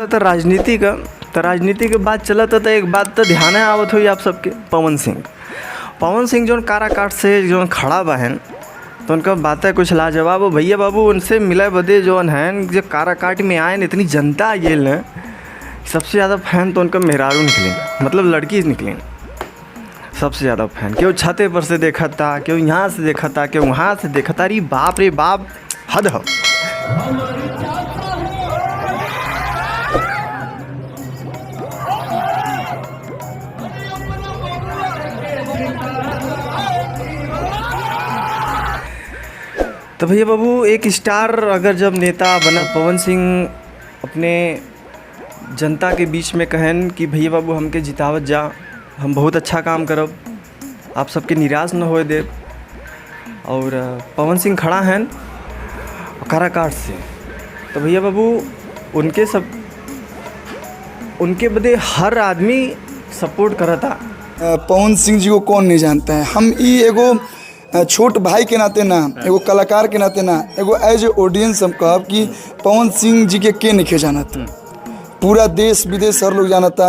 तो राजनीति के बात चलत तो एक बात तो ध्यान आवत हुई आप सबके। पवन सिंह जो काराकाट से जो खड़ा बहन तो उनका बातें कुछ लाजवाब हो भैया बाबू। उनसे मिले बदे जो हैं जो काराकाट में आए इतनी जनता आई न, सबसे ज़्यादा फैन तो उनका मेहरारू निकले, मतलब लड़की निकले सबसे ज़्यादा फैन। क्यों छते पर से देखा था, क्यों यहाँ से देखा था, क्यों वहाँ से देखा था। अरे बाप रे बाप, हद हो। तो भैया बाबू एक स्टार अगर जब नेता बना, पवन सिंह अपने जनता के बीच में कहन कि भैया बाबू हमके जितावत जा, हम बहुत अच्छा काम करब, आप सबके निराश न होए दे। और पवन सिंह खड़ा हैं काराकाट से, तो भैया बाबू उनके बदे हर आदमी सपोर्ट करता। पवन सिंह जी को कौन नहीं जानता है। हम ई एगो छोट भाई के नाते ना, एगो कलाकार के नाते ना, एगो एज ए ऑडियंस हम कहब कि पवन सिंह जी के नहीं जानत। पूरा देश विदेश हर लोग जानता।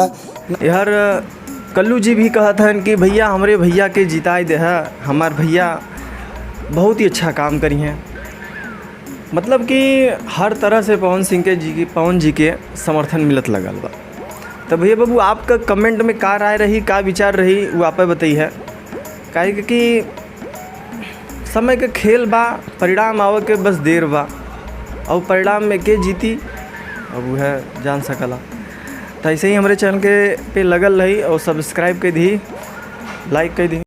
यार कल्लू जी भी कहत हैं कि भैया हमारे भैया के जिताई दे है, हमारे भैया बहुत ही अच्छा काम करी हैं। मतलब कि हर तरह से पवन जी के समर्थन मिलत लगल बा। तो भैया बाबू आपका कमेंट में का राय रही, का विचार रही, वो आप बताई है। काहे कि समय के खेल बा, परिणाम आवे के बस देर बा, और परिणाम में के जीती अब वो है जान सकला। तो ऐसे ही हमारे चैनल के पे लगल रही और सब्सक्राइब कर दी, लाइक कर दी।